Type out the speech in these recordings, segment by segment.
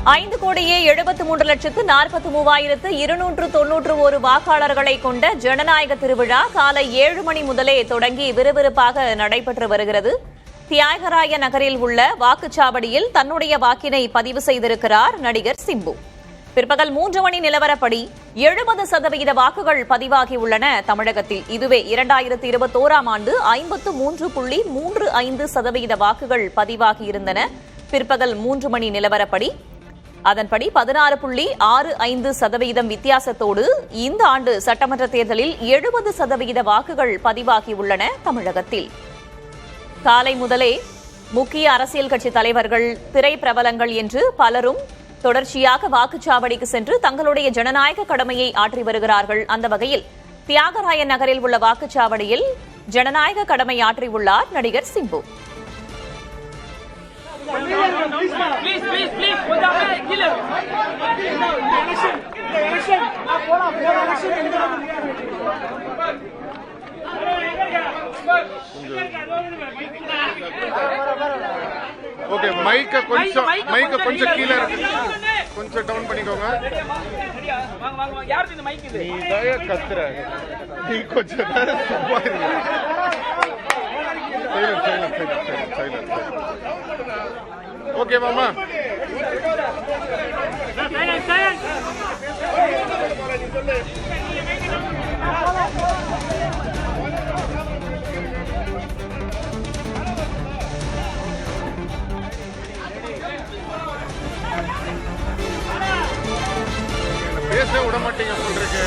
5,73,291 வாக்காளர்களை கொண்ட ஜனநாயக திருவிழா காலை 7 மணி முதலே தொடங்கி விறுவிறுப்பாக நடைபெற்று வருகிறது. தியாகராய நகரில் உள்ள வாக்குச்சாவடியில் தன்னுடைய வாக்கினை பதிவு செய்திருக்கிறார் நடிகர் சிம்பு. பிற்பகல் 3 மணி நிலவரப்படி 70% வாக்குகள் பதிவாகியுள்ளன தமிழகத்தில். இதுவே 2021ஆம் ஆண்டு 53.35% வாக்குகள் பதிவாகியிருந்தன. பிற்பகல் 3 மணி நிலவரப்படி அதன்படி 16.65% வித்தியாசத்தோடு இந்த ஆண்டு சட்டமன்ற தேர்தலில் 70% வாக்குகள் பதிவாகியுள்ளன தமிழகத்தில். காலை முதலே முக்கிய அரசியல் கட்சி தலைவர்கள், திரைப்பிரபலங்கள் என்று பலரும் தொடர்ச்சியாக வாக்குச்சாவடிக்கு சென்று தங்களுடைய ஜனநாயக கடமையை ஆற்றி வருகிறார்கள். அந்த வகையில் தியாகராய நகரில் உள்ள வாக்குச்சாவடியில் ஜனநாயக கடமை ஆற்றியுள்ளார் நடிகர் சிம்பு. ஓகே, மைக்க கொஞ்சம் கீழ இருக்கு, கொஞ்சம் டவுன் பண்ணிக்கோங்க. நீ தய கத்துற, நீ கொஞ்சம் சும்மா இருங்க. சைலண்ட். ஓகே மாமா. பேச விட மாட்டீங்க சொல்றீங்க.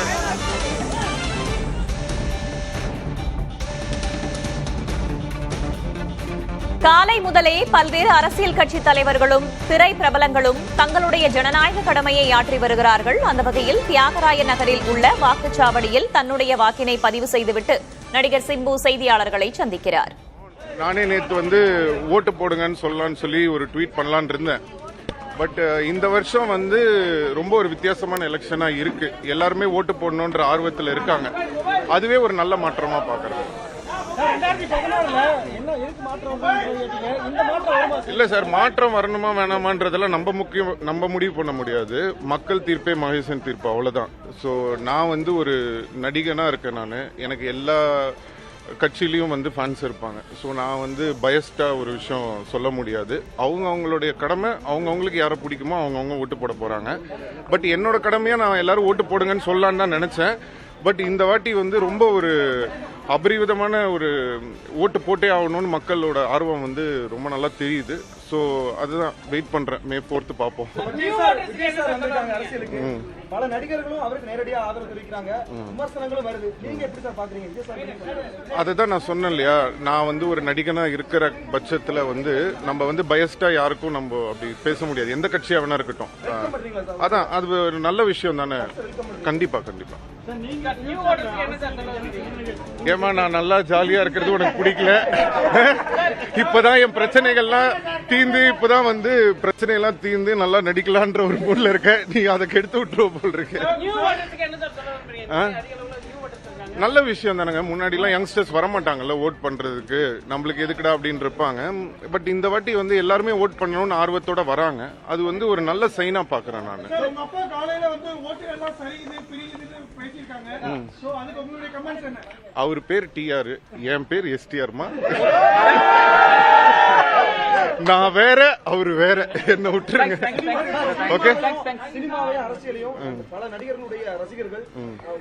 காலை முதலே பல்வேறு அரசியல் கட்சி தலைவர்களும் திரை பிரபலங்களும் தங்களுடைய ஜனநாயக கடமையை ஆற்றி வருகிறார்கள். அந்த வகையில் தியாகராய நகரில் உள்ள வாக்குச்சாவடியில் தன்னுடைய வாக்கினை பதிவு செய்துவிட்டு நடிகர் சிம்பு செய்தியாளர்களை சந்திக்கிறார். நானே நேற்று ஓட்டு போடுங்கன்னு சொல்லலான்னு சொல்லி ஒரு ட்வீட் பண்ணலான்னு இருந்தேன். பட் இந்த வருஷம் ரொம்ப ஒரு வித்தியாசமான எலெக்ஷனா இருக்கு. எல்லாருமே ஓட்டு போடணுன்ற ஆர்வத்தில் இருக்காங்க. அதுவே ஒரு நல்ல மாற்றமா பாக்குறேன். இல்ல சார், மாற்றம் வரணுமா வேணாமான்றதெல்லாம் நம்ம முடிவு பண்ண முடியாது. மக்கள் தீர்ப்பே மகேசன் தீர்ப்பு, அவ்வளவுதான். ஸோ நான் ஒரு நடிகனா இருக்கேன். நான் எனக்கு எல்லா கட்சியிலையும் ஃபேன்ஸ் இருப்பாங்க. ஸோ நான் பயஸ்டா ஒரு விஷயம் சொல்ல முடியாது. அவங்களுடைய கடமை, அவங்களுக்கு யாரை பிடிக்குமோ அவங்கவுங்க ஓட்டு போட போறாங்க. பட் என்னோட கடமையா நான் எல்லாரும் ஓட்டு போடுங்கன்னு சொல்லலான்னு தான் நினைச்சேன். பட் இந்த வாட்டி ரொம்ப ஒரு அபரிவிதமான ஒரு ஓட்டு போட்டே ஆகணும்னு மக்களோட ஆர்வம் ரொம்ப நல்லா தெரியுது. ஸோ அதுதான் வெயிட் பண்றேன். May 4th பார்ப்போம். பல நடிகர்களும் அவருக்கு நேரடியாக ஆதரவு தெரிவிக்கிறாங்க, விமர்சனங்களும் வருது. நீங்க எப்படி சார் பாக்குறீங்க? அதுதான் நான் சொன்னேன் இல்லையா, நான் ஒரு நடிகனா இருக்கிற பட்சத்துல நம்ம பயஸ்டா யாருக்கும் நம்ம அப்படி பேச முடியாது. எந்த கட்சியா வேணா இருக்கட்டும். அதான் அது ஒரு நல்ல விஷயம் தானே. கண்டிப்பா. ஏமா, நான் நல்லா ஜாலியா இருக்கிறது உனக்கு பிடிக்கல? இப்பதான் என் பிரச்சனைகள்லாம் தீர்ந்து, இப்பதான் பிரச்சனை எல்லாம் தீர்ந்து நல்லா நடிக்கலான்ற ஒரு மூட்ல இருக்க. நீ அதை கெடுத்து விட்டுருவ போல் இருக்க. நல்ல விஷயம் தானங்க. முன்னாடி எல்லாம் யங்ஸ்டர்ஸ் வரமாட்டாங்கல்ல ஓட் பண்றதுக்கு, நம்மளுக்கு எதுக்குடா அப்படின்னு இருப்பாங்க. பட் இந்த வாட்டி எல்லாருமே ஓட் பண்ணணும்னு ஆர்வத்தோட வராங்க. அது ஒரு நல்ல சைனா பாக்குறேன் நான். அவர் பேர் TR, என் பேர் STRமா. நான் வேற, அவரு வேற. என்ன விட்டுருங்க. ஓகே. சினிமாவை அரசியலையும் பல நடிகர்களுடைய ரசிகர்கள்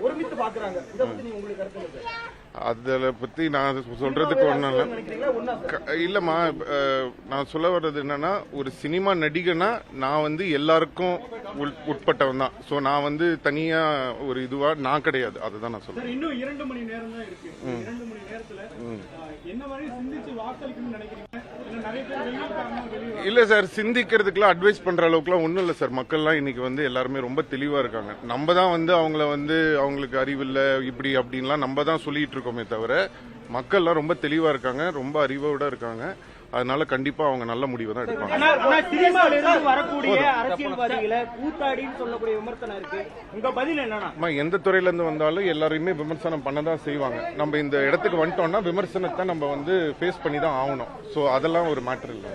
ஒருமித்து பாக்குறாங்க. இத பத்தி நீங்க உங்களுக்கு கருத்து என்ன? அதுல பத்தி நான் சொல்றதுக்கு ஒண்ணும் இல்லம்மா. நான் சொல்ல வர்றது என்னன்னா, ஒரு சினிமா நடிகனா நான் எல்லாருக்கும் உட்பட்டவன் தான். சோ நான் தனியா ஒரு இதுவா நான் கிடையாது. அதுதான் நான் சொல்றேன். இன்னும் 2 மணி நேரம் தான் இருக்கு. 2 மணி நேரத்துல என்ன மாதிரி சிந்திச்சு வாக்களிக்கணும்னு நினைக்கிறீங்க? இல்ல சார், சிந்திக்கிறதுக்குலாம் அட்வைஸ் பண்ற அளவுக்குலாம் ஒண்ணும் இல்ல சார். மக்கள்லாம் இன்னைக்கு எல்லாருமே ரொம்ப தெளிவா இருக்காங்க. நம்ம தான் அவங்கள அவங்களுக்கு அறிவில்லை இப்படி அப்படின்லாம் நம்ம தான் சொல்லிட்டு இருக்கோமே தவிர, மக்கள்லாம் ரொம்ப தெளிவா இருக்காங்க, ரொம்ப அறிவோட இருக்காங்க. அதனால கண்டிப்பா அவங்க நல்ல முடிவை தான் எடுப்பாங்க. எந்த துறையில இருந்து வந்தாலும் எல்லாரையுமே விமர்சனம் பண்ணதான் செய்வாங்க. நம்ம இந்த இடத்துக்கு வந்துட்டோம்னா விமர்சனத்தை நம்ம ஃபேஸ் பண்ணி தான் ஆகணும். சோ அதெல்லாம் ஒரு மேட்டர் இல்லை.